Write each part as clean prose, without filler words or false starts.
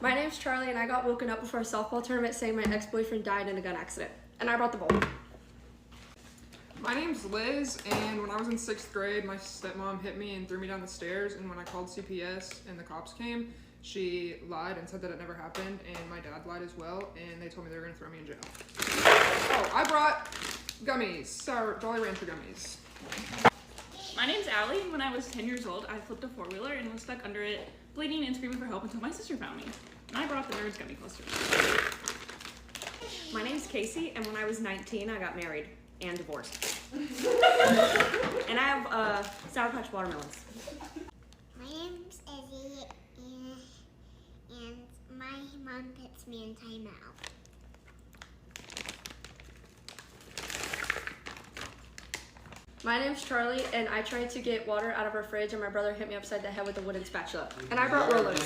My name's Charlie, and I got woken up before a softball tournament saying my ex-boyfriend died in a gun accident. And I brought the ball. My name's Liz, and when I was in 6th grade, my stepmom hit me and threw me down the stairs, and when I called CPS and the cops came, she lied and said that it never happened, and my dad lied as well, and they told me they were going to throw me in jail. Oh, I brought gummies, sour Jolly Rancher gummies. My name's Allie, and when I was 10 years old, I flipped a four-wheeler and was stuck under it, bleeding and screaming for help until my sister found me. And I brought the Nerds Gummy Cluster. My name's Casey, and when I was 19, I got married and divorced. And I have Sour Patch watermelons. My name's Izzy, and my mom puts me in timeout. My name's Charlie, and I tried to get water out of our fridge, and my brother hit me upside the head with a wooden spatula. And I brought rollers.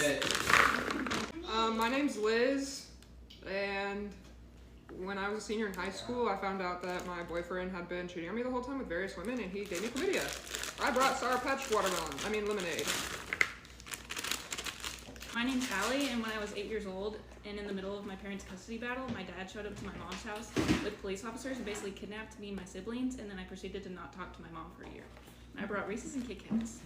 My name's Liz, and when I was a senior in high school, I found out that my boyfriend had been cheating on me the whole time with various women, and he gave me chlamydia. I brought Sour Patch lemonade. My name's Allie, and when I was 8 years old and in the middle of my parents' custody battle, my dad showed up to my mom's house with police officers and basically kidnapped me and my siblings, and then I proceeded to not talk to my mom for a year. And I brought Reese's and Kit Kats.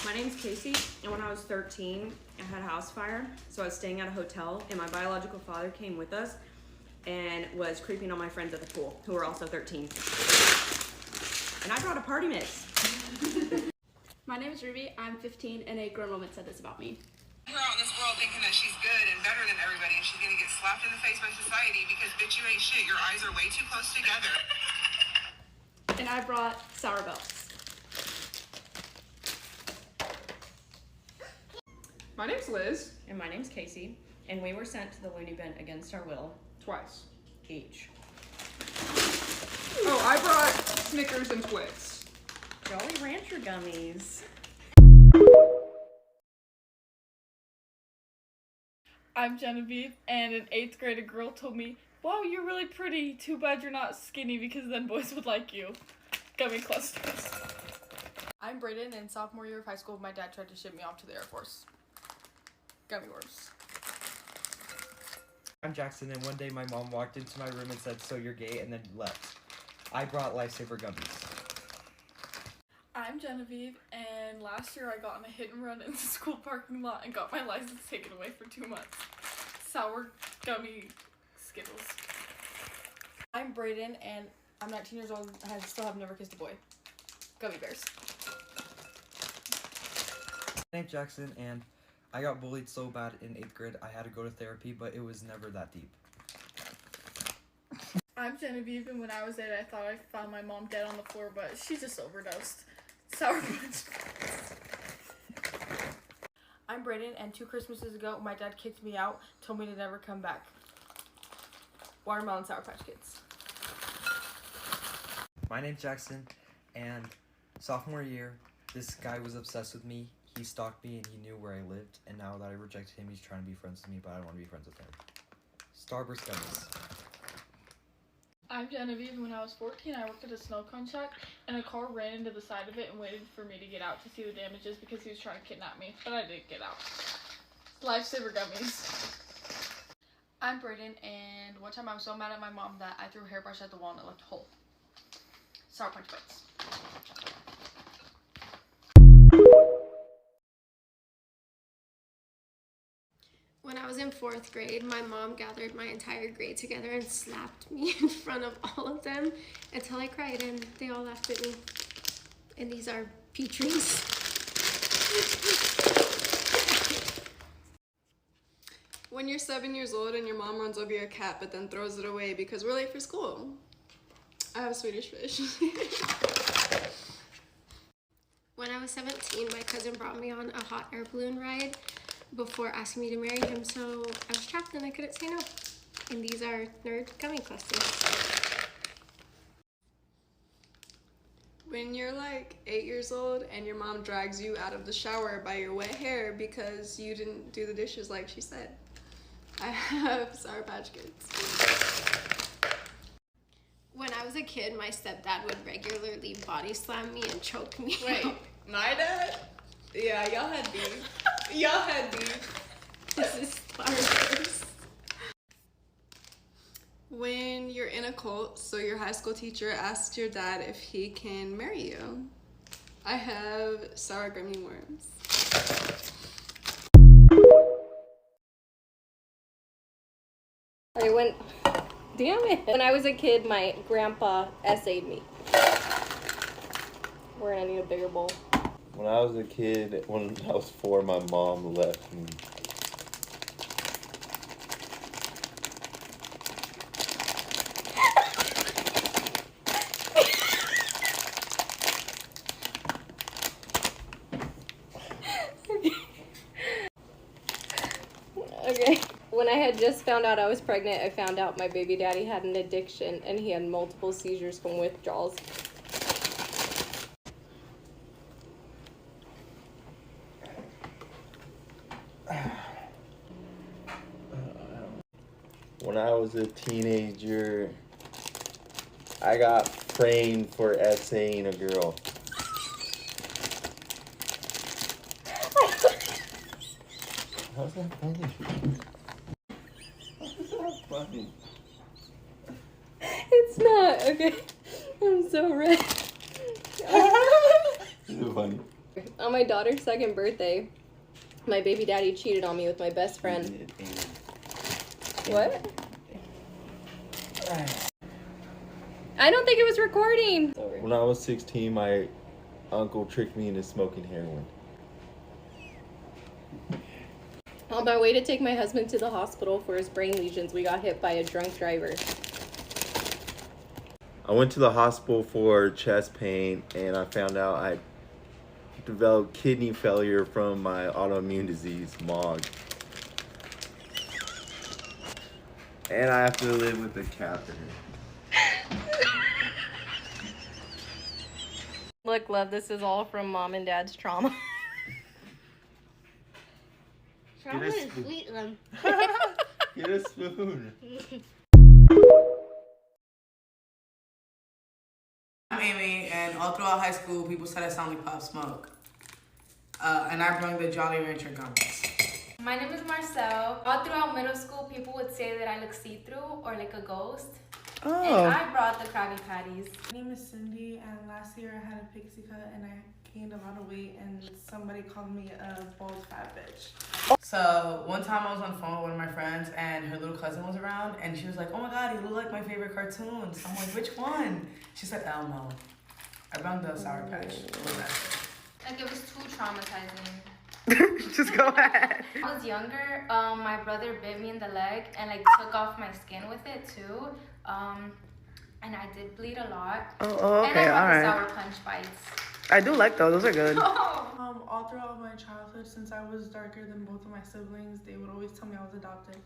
My name's Casey, and when I was 13, I had a house fire, so I was staying at a hotel, and my biological father came with us and was creeping on my friends at the pool, who were also 13. And I brought a party mix. My name is Ruby. I'm 15, and a grown woman said this about me. Her out in this world thinking that she's good and better than everybody, and she's gonna get slapped in the face by society because bitch, you ain't shit. Your eyes are way too close together. And I brought Sour Belts. My name's Liz. And my name's Casey, and we were sent to the loony bin against our will, Twice. each. Oh, I brought Snickers and Twix. Jolly Rancher gummies. I'm Genevieve, and in 8th grade, a girl told me, "Wow, you're really pretty. Too bad you're not skinny because then boys would like you." Gummy clusters. I'm Brayden, and sophomore year of high school, my dad tried to ship me off to the Air Force. Gummy worms. I'm Jackson, and one day my mom walked into my room and said, "So you're gay," and then left. I brought Lifesaver gummies. I'm Genevieve, and last year I got in a hit and run in the school parking lot and got my license taken away for 2 months. Sour gummy Skittles. I'm Brayden, and I'm 19 years old and I still have never kissed a boy. Gummy bears. My name's Jackson, and I got bullied so bad in 8th grade I had to go to therapy, but it was never that deep. I'm Genevieve, and when I was 8, I thought I found my mom dead on the floor, but she just overdosed. Sour Patch. I'm Brayden, and 2 Christmases ago, my dad kicked me out, told me to never come back. Watermelon Sour Patch Kids. My name's Jackson, and sophomore year, this guy was obsessed with me. He stalked me and he knew where I lived, and now that I rejected him, he's trying to be friends with me, but I don't want to be friends with him. Starburst gummies. I'm Genevieve, and when I was 14, I worked at a snow cone shack, and a car ran into the side of it and waited for me to get out to see the damages because he was trying to kidnap me, but I didn't get out. Lifesaver gummies. I'm Brayden, and one time I was so mad at my mom that I threw a hairbrush at the wall and it left a hole. Sour Punch Bites. When I was in 4th grade, my mom gathered my entire grade together and slapped me in front of all of them until I cried and they all laughed at me. And these are Petrie's. When you're 7 years old and your mom runs over your cat but then throws it away because we're late for school. I have Swedish fish. When I was 17, my cousin brought me on a hot air balloon ride before asking me to marry him, so I was trapped and I couldn't say no. And these are Nerd Gummy Clusters. When you're like 8 years old and your mom drags you out of the shower by your wet hair because you didn't do the dishes like she said. I have Sour Patch Kids. When I was a kid, my stepdad would regularly body slam me and choke me. Wait, my dad? Yeah, y'all had beef. Y'all had beef. a cult, so your high school teacher asked your dad if he can marry you. I have sour gummy worms. Damn it. When I was a kid, my grandpa essayed me. We're gonna need a bigger bowl. When I was a kid, when I was 4, my mom left me. Okay. When I had just found out I was pregnant, I found out my baby daddy had an addiction and he had multiple seizures from withdrawals. When I was a teenager, I got framed for essaying a girl. How's that funny? How's that funny? It's not, okay? I'm so red. Is it funny? On my daughter's 2nd birthday, my baby daddy cheated on me with my best friend. What? I don't think it was recording. When I was 16, my uncle tricked me into smoking heroin. On my way to take my husband to the hospital for his brain lesions, we got hit by a drunk driver. I went to the hospital for chest pain and I found out I developed kidney failure from my autoimmune disease, MOG. And I have to live with a catheter. Look, love, this is all from mom and dad's trauma. Trauma is sweet one. Get a spoon. I'm Amy, and all throughout high school, people said I sound like Pop Smoke. And I brought the Jolly Rancher gums. My name is Marcel. All throughout middle school, people would say that I look see-through or like a ghost. Oh. And I brought the Krabby Patties. My name is Cindy, and last year I had a pixie cut and I gained a lot of weight, and somebody called me a bald fat bitch. So one time I was on the phone with one of my friends, and her little cousin was around, and she was like, "Oh my God, you look like my favorite cartoons." I'm like, "Which one?" She said, "Elmo." I brought the Sour Patch. Like, it was too traumatizing. Just go ahead. When I was younger, my brother bit me in the leg and like took off my skin with it too. And I did bleed a lot. Oh, And okay, I brought the alright. Sour Punch bites. I do like those. Those are good. All throughout my childhood, since I was darker than both of my siblings, they would always tell me I was adopted.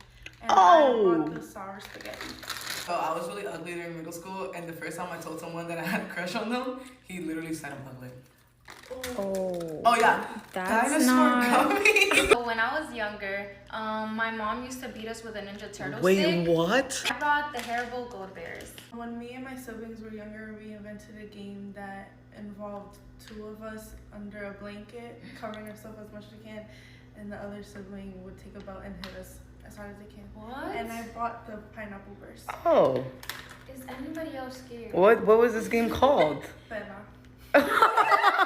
And I brought the sour spaghetti. So I was really ugly during middle school, and the first time I told someone that I had a crush on them, he literally said I'm ugly. Oh yeah, That's dinosaur gummy. So when I was younger, my mom used to beat us with a Ninja Turtle Wait, stick. what? I brought the Haribo Gold Bears. When me and my siblings were younger, we invented a game that involved two of us under a blanket, covering ourselves as much as we can, and the other sibling would take a belt and hit us as hard as they can. What? And I brought the pineapple burst. Oh. Is anybody else scared? What was this game called? Bella.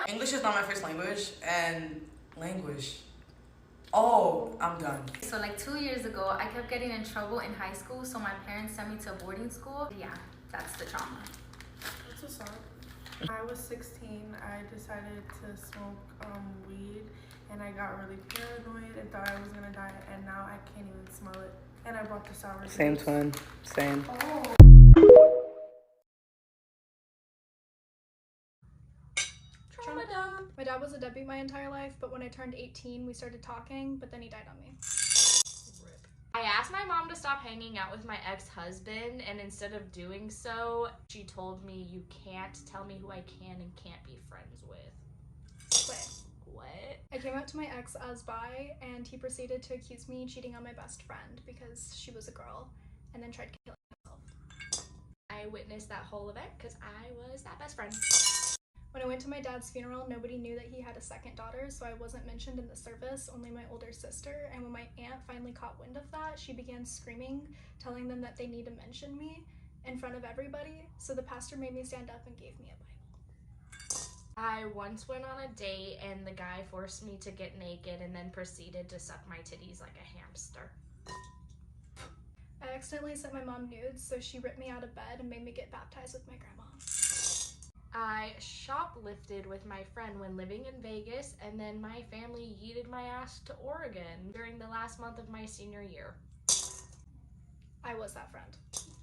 English is not my first language, and language. Oh, I'm done. So like 2 years ago, I kept getting in trouble in high school, so my parents sent me to boarding school. Yeah, that's the trauma. That's what's up. When I was 16, I decided to smoke weed, and I got really paranoid and thought I was gonna die, and now I can't even smell it. And I brought the sour Same grapes. twin. Same. Oh. Trauma dump. My dad was a deadbeat my entire life, but when I turned 18, we started talking, but then he died on me. I asked my mom to stop hanging out with my ex-husband, and instead of doing so, she told me, "You can't tell me who I can and can't be friends with." What? I came out to my ex as bi, and he proceeded to accuse me cheating on my best friend because she was a girl, and then tried killing himself. I witnessed that whole event because I was that best friend. When I went to my dad's funeral, nobody knew that he had a second daughter, so I wasn't mentioned in the service, only my older sister. And when my aunt finally caught wind of that, she began screaming, telling them that they need to mention me. in front of everybody, so the pastor made me stand up and gave me a Bible. I once went on a date and the guy forced me to get naked and then proceeded to suck my titties like a hamster. I accidentally sent my mom nudes, so she ripped me out of bed and made me get baptized with my grandma. I shoplifted with my friend when living in Vegas, and then my family yeeted my ass to Oregon during the last month of my senior year. I was that friend.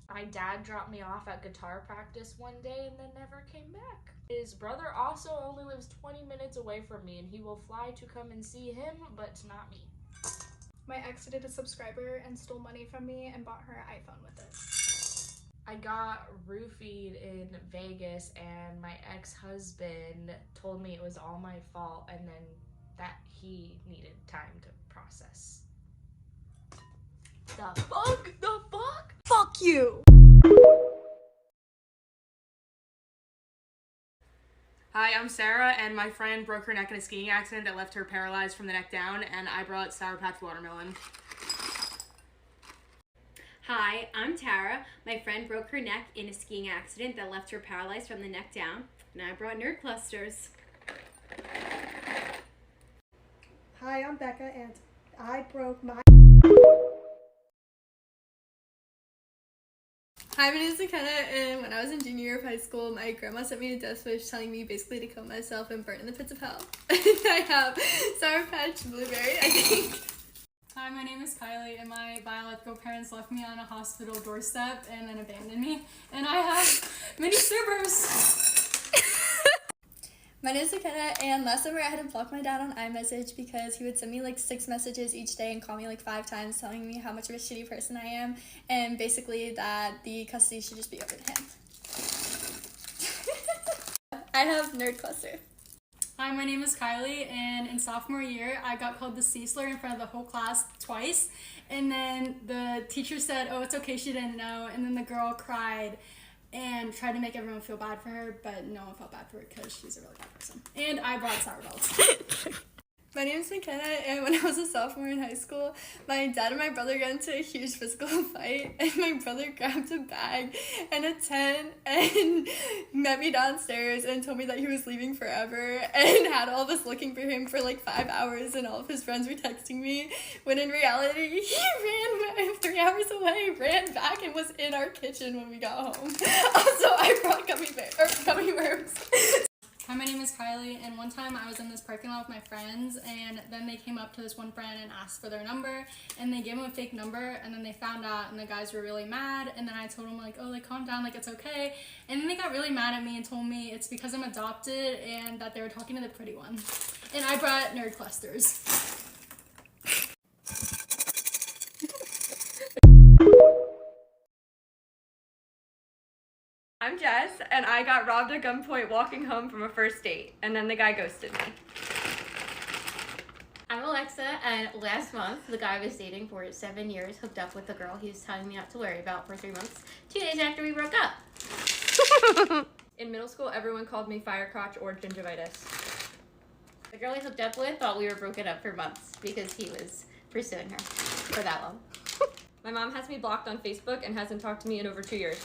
My dad dropped me off at guitar practice one day and then never came back. His brother also only lives 20 minutes away from me, and he will fly to come and see him, but not me. My ex did a subscriber and stole money from me and bought her an iPhone with it. I got roofied in Vegas, and my ex-husband told me it was all my fault, and then that he needed time to process. The fuck? The fuck? Fuck you! Hi, I'm Sarah, and my friend broke her neck in a skiing accident that left her paralyzed from the neck down, and I brought Sour Patch Watermelon. Hi, I'm Tara. My friend broke her neck in a skiing accident that left her paralyzed from the neck down, and I brought Nerd Clusters. Hi, I'm Becca, and I broke my... Hi, my name is McKenna, and when I was in junior year of high school, my grandma sent me a death wish telling me basically to kill myself and burn in the pits of hell. I have Sour Patch Blueberry, I think. Hi, my name is Kylie, and my biological parents left me on a hospital doorstep and then abandoned me, and I have mini Subarus. My name is McKenna, and last summer I had to block my dad on iMessage because he would send me like 6 messages each day and call me like 5 times telling me how much of a shitty person I am, and basically that the custody should just be over to him. I have Nerd Cluster. Hi, my name is Kylie, and in sophomore year, I got called the C slur in front of the whole class twice, and then the teacher said, oh, it's okay, she didn't know, and then the girl cried and tried to make everyone feel bad for her, but no one felt bad for her because she's a really bad person. And I brought Sour Belts. My name is McKenna, and when I was a sophomore in high school, my dad and my brother got into a huge physical fight, and my brother grabbed a bag and a tent and met me downstairs and told me that he was leaving forever and had all of us looking for him for like 5 hours, and all of his friends were texting me, when in reality, he ran 3 hours away, ran back, and was in our kitchen when we got home. Also, I brought gummy worms. Hi, my name is Kylie, and one time I was in this parking lot with my friends, and then they came up to this one friend and asked for their number, and they gave him a fake number, and then they found out, and the guys were really mad, and then I told them, like, oh, like, calm down, like, it's okay, and then they got really mad at me and told me it's because I'm adopted and that they were talking to the pretty one, and I brought Nerd Clusters. I'm Jess, and I got robbed at gunpoint walking home from a first date, and then the guy ghosted me. I'm Alexa, and last month, the guy I was dating for 7 years hooked up with the girl he was telling me not to worry about for 3 months, 2 days after we broke up. In middle school, everyone called me firecrotch or gingivitis. The girl he hooked up with thought we were broken up for months because he was pursuing her for that long. My mom has me blocked on Facebook and hasn't talked to me in over 2 years.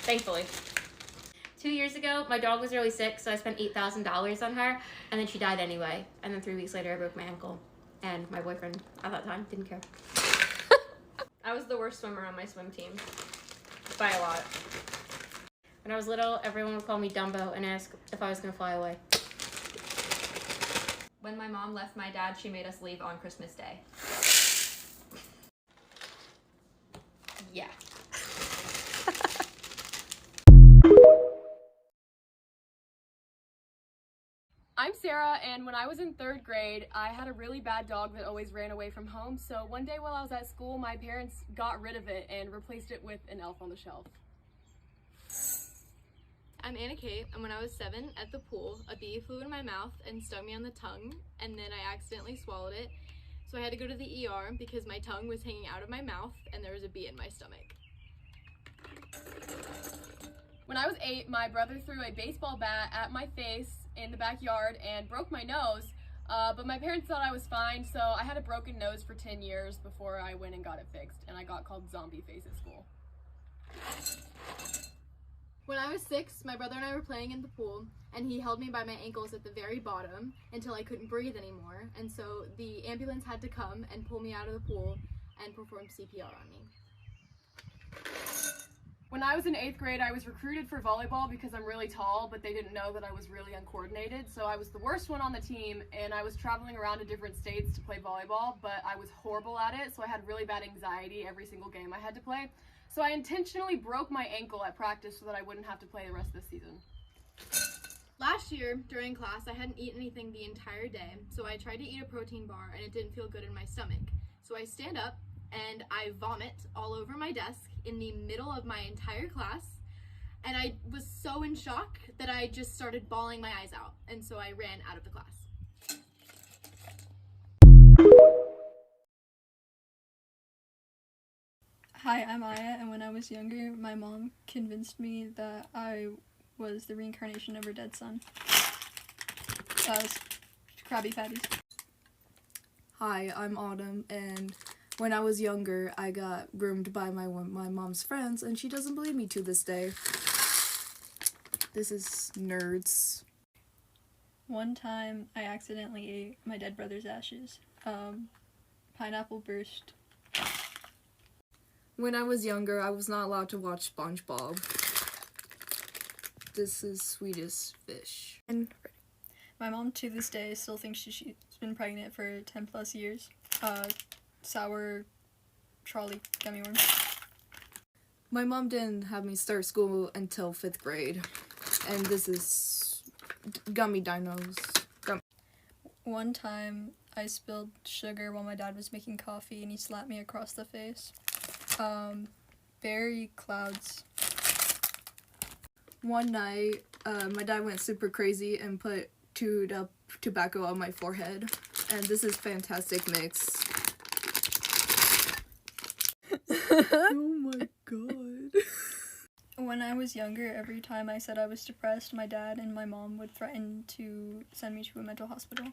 Thankfully. 2 years ago, my dog was really sick, so I spent $8,000 on her, and then she died anyway. And then 3 weeks later, I broke my ankle. And my boyfriend, at that time, didn't care. I was the worst swimmer on my swim team. By a lot. When I was little, everyone would call me Dumbo and ask if I was gonna fly away. When my mom left my dad, she made us leave on Christmas Day. Yeah. I'm Sarah, and when I was in 3rd grade, I had a really bad dog that always ran away from home, so one day while I was at school, my parents got rid of it and replaced it with an elf on the shelf. I'm Anna Kate, and when I was 7 at the pool, a bee flew in my mouth and stung me on the tongue, and then I accidentally swallowed it, so I had to go to the ER because my tongue was hanging out of my mouth and there was a bee in my stomach. When I was 8, my brother threw a baseball bat at my face in the backyard and broke my nose, but my parents thought I was fine, so I had a broken nose for 10 years before I went and got it fixed, and I got called Zombie Face at school. When I was 6, my brother and I were playing in the pool, and he held me by my ankles at the very bottom until I couldn't breathe anymore, and so the ambulance had to come and pull me out of the pool and perform CPR on me. When I was in 8th grade, I was recruited for volleyball because I'm really tall, but they didn't know that I was really uncoordinated, so I was the worst one on the team, and I was traveling around to different states to play volleyball, but I was horrible at it, so I had really bad anxiety every single game I had to play. So I intentionally broke my ankle at practice so that I wouldn't have to play the rest of the season. Last year, during class, I hadn't eaten anything the entire day, so I tried to eat a protein bar and it didn't feel good in my stomach. So I stand up and I vomit all over my desk in the middle of my entire class, and I was so in shock that I just started bawling my eyes out, and so I ran out of the class. Hi, I'm Aya, and when I was younger, my mom convinced me that I was the reincarnation of her dead son. That was Krabby Patties. Hi, I'm Autumn, and when I was younger, I got groomed by my mom's friends, and she doesn't believe me to this day. This is Nerds. One time, I accidentally ate my dead brother's ashes. Pineapple burst. When I was younger, I was not allowed to watch SpongeBob. This is Swedish Fish. And my mom to this day still thinks she's been pregnant for 10 plus years. Sour trolley gummy worms. My mom didn't have me start school until 5th grade. And this is Gummy Dinos. One time I spilled sugar while my dad was making coffee and he slapped me across the face. Berry clouds. One night, my dad went super crazy and put chewed up tobacco on my forehead. And this is Fantastic Mix. Oh my god. When I was younger, every time I said I was depressed, my dad and my mom would threaten to send me to a mental hospital.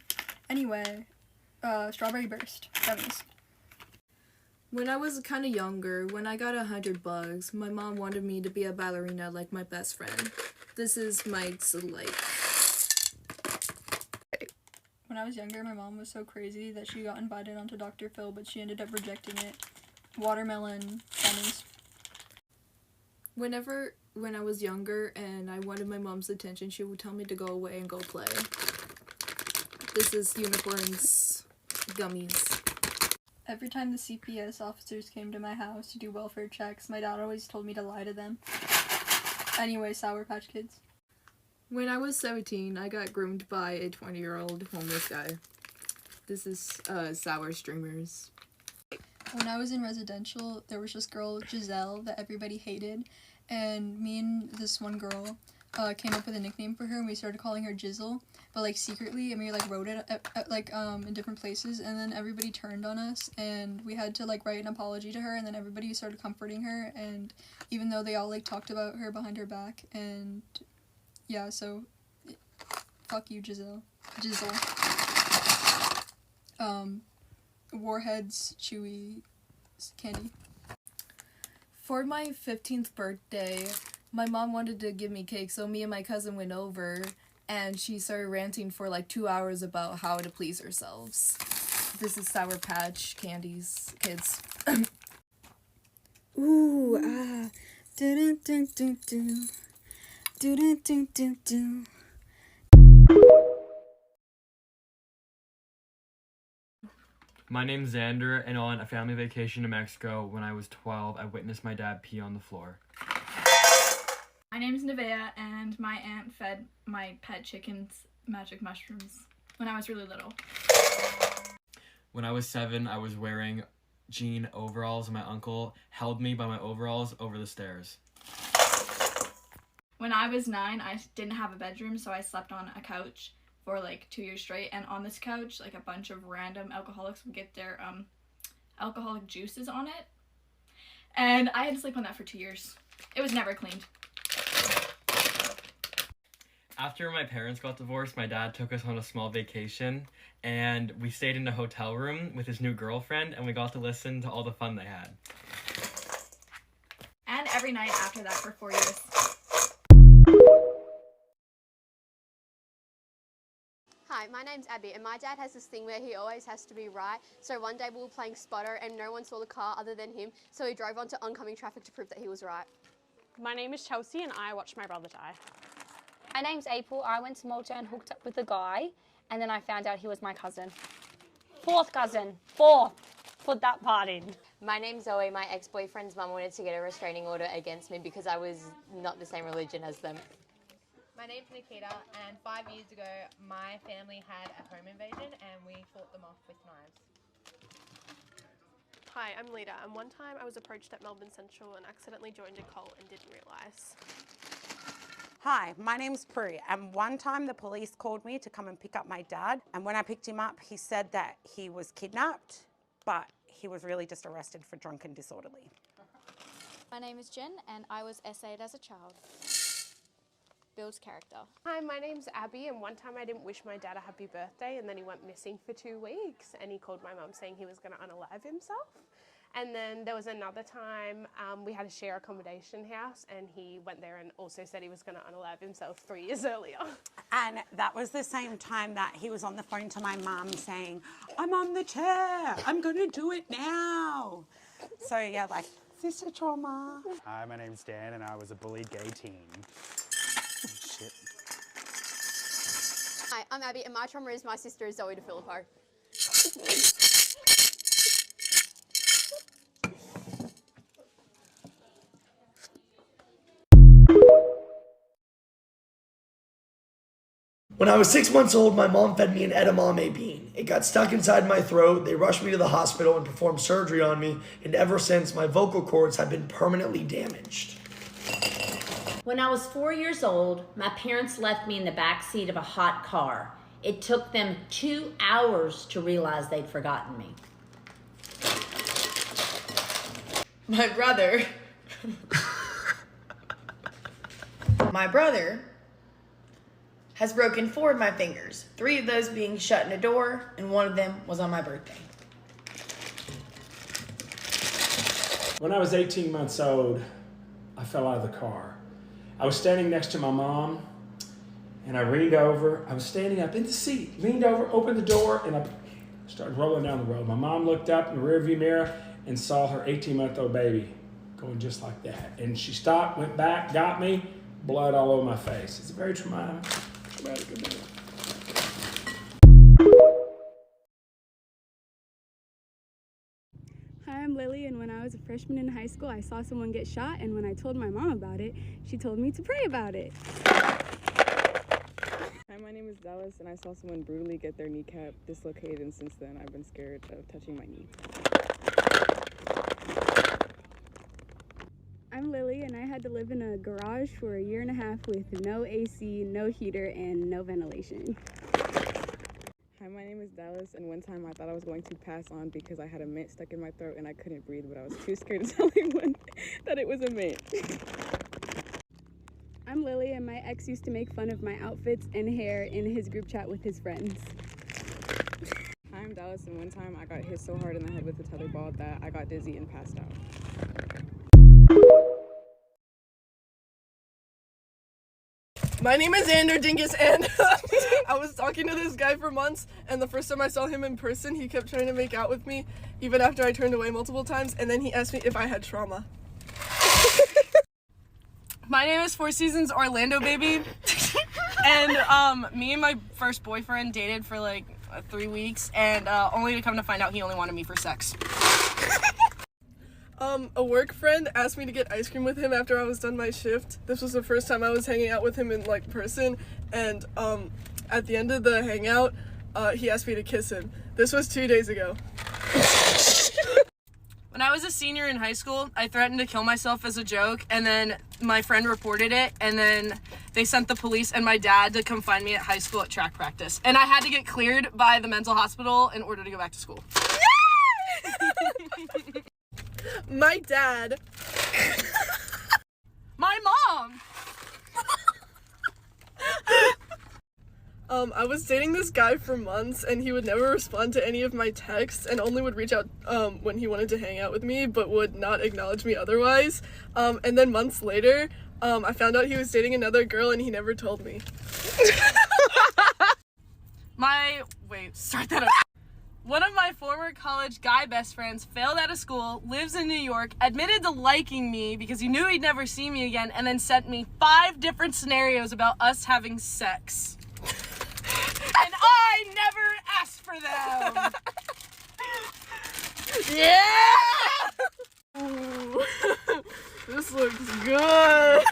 Anyway, Strawberry Burst gummies. When I was kind of younger, when I got $100, my mom wanted me to be a ballerina like my best friend. This is Mike's life. When I was younger, my mom was so crazy that she got invited onto Dr. Phil, but she ended up rejecting it. Watermelon gummies. When I was younger and I wanted my mom's attention, she would tell me to go away and go play. This is Unicorns gummies. Every time the CPS officers came to my house to do welfare checks, my dad always told me to lie to them. Anyway, Sour Patch Kids. When I was 17, I got groomed by a 20-year-old homeless guy. This is Sour Streamers. When I was in residential, there was this girl, Giselle, that everybody hated, and me and this one girl came up with a nickname for her, and we started calling her Jizzle, but like secretly, and we like wrote it in different places, and then everybody turned on us, and we had to like write an apology to her, and then everybody started comforting her, and even though they all like talked about her behind her back, and yeah, so fuck you, Jizzle. Warheads Chewy candy. For my 15th birthday, my mom wanted to give me cake, so me and my cousin went over, and she started ranting for like 2 hours about how to please ourselves. This is Sour Patch Kids. Ooh, ah. Dun dun dun dun. Dun dun dun dun. My name's Xander, and on a family vacation to Mexico when I was 12, I witnessed my dad pee on the floor. My name's Nevaeh, and my aunt fed my pet chickens magic mushrooms when I was really little. When I was 7, I was wearing jean overalls, and my uncle held me by my overalls over the stairs. When I was 9, I didn't have a bedroom, so I slept on a couch for like 2 years straight, and on this couch like a bunch of random alcoholics would get their alcoholic juices on it, and I had to sleep on that for 2 years. It was never cleaned. After my parents got divorced, my dad took us on a small vacation, and we stayed in a hotel room with his new girlfriend, and we got to listen to all the fun they had. And every night after that for 4 years. Hi, my name's Abby, and my dad has this thing where he always has to be right. So one day we were playing spotter and no one saw the car other than him, so he drove onto oncoming traffic to prove that he was right. My name is Chelsea and I watched my brother die. My name's April. I went to Malta and hooked up with a guy, and then I found out he was my cousin. Fourth cousin. Fourth. Put that part in. My name's Zoe. My ex-boyfriend's mum wanted to get a restraining order against me because I was not the same religion as them. My name's Nikita, and 5 years ago, my family had a home invasion and we fought them off with knives. Hi, I'm Lita, and one time I was approached at Melbourne Central and accidentally joined a cult and didn't realise. Hi, my name's Prue, and one time the police called me to come and pick up my dad, and when I picked him up, he said that he was kidnapped, but he was really just arrested for drunk and disorderly. My name is Jen, and I was essayed as a child. Builds character. Hi, my name's Abby, and one time I didn't wish my dad a happy birthday, and then he went missing for 2 weeks, and he called my mum saying he was going to unalive himself. And then there was another time we had a share accommodation house, and he went there and also said he was going to unalive himself 3 years earlier. And that was the same time that he was on the phone to my mum saying, I'm on the chair, I'm going to do it now. So yeah, like, sister trauma. Hi, my name's Dan, and I was a bullied gay teen. Shit. Hi, I'm Abby, and my trauma is my sister is Zoe DeFilippo. When I was 6 months old, my mom fed me an edamame bean. It got stuck inside my throat. They rushed me to the hospital and performed surgery on me, and ever since, my vocal cords have been permanently damaged. When I was 4 years old, my parents left me in the back seat of a hot car. It took them 2 hours to realize they'd forgotten me. My brother has broken 4 of my fingers, 3 of those being shut in a door, and 1 of them was on my birthday. When I was 18 months old, I fell out of the car. I was standing next to my mom, and I leaned over. I was standing up in the seat, leaned over, opened the door, and I started rolling down the road. My mom looked up in the rearview mirror and saw her 18-month-old baby going just like that. And she stopped, went back, got me, blood all over my face. It's a very traumatic event. Hi, I'm Lily, and when I was a freshman in high school, I saw someone get shot, and when I told my mom about it, she told me to pray about it. Hi, my name is Dallas, and I saw someone brutally get their kneecap dislocated, and since then I've been scared of touching my knee. I'm Lily, and I had to live in a garage for a year and a half with no AC, no heater, and no ventilation. Hi, my name is Dallas, and one time I thought I was going to pass on because I had a mint stuck in my throat and I couldn't breathe, but I was too scared to tell anyone that it was a mint. I'm Lily, and my ex used to make fun of my outfits and hair in his group chat with his friends. Hi, I'm Dallas, and one time I got hit so hard in the head with a tetherball that I got dizzy and passed out. My name is Ander Dingus, and I was talking to this guy for months, and the first time I saw him in person, he kept trying to make out with me, even after I turned away multiple times, and then he asked me if I had trauma. My name is Four Seasons Orlando Baby, and me and my first boyfriend dated for like 3 weeks, and only to come to find out he only wanted me for sex. A work friend asked me to get ice cream with him after I was done my shift. This was the first time I was hanging out with him in like person, and at the end of the hangout, he asked me to kiss him. This was 2 days ago. When I was a senior in high school, I threatened to kill myself as a joke, and then my friend reported it, and then they sent the police and my dad to come find me at high school at track practice. And I had to get cleared by the mental hospital in order to go back to school. My dad. My I was dating this guy for months, and he would never respond to any of my texts and only would reach out when he wanted to hang out with me, but would not acknowledge me otherwise. And then months later, I found out he was dating another girl, and he never told me. Start that up. One of my former college guy best friends failed out of school, lives in New York, admitted to liking me because he knew he'd never see me again, and then sent me 5 different scenarios about us having sex. And I never asked for them! Yeah! Ooh. This looks good!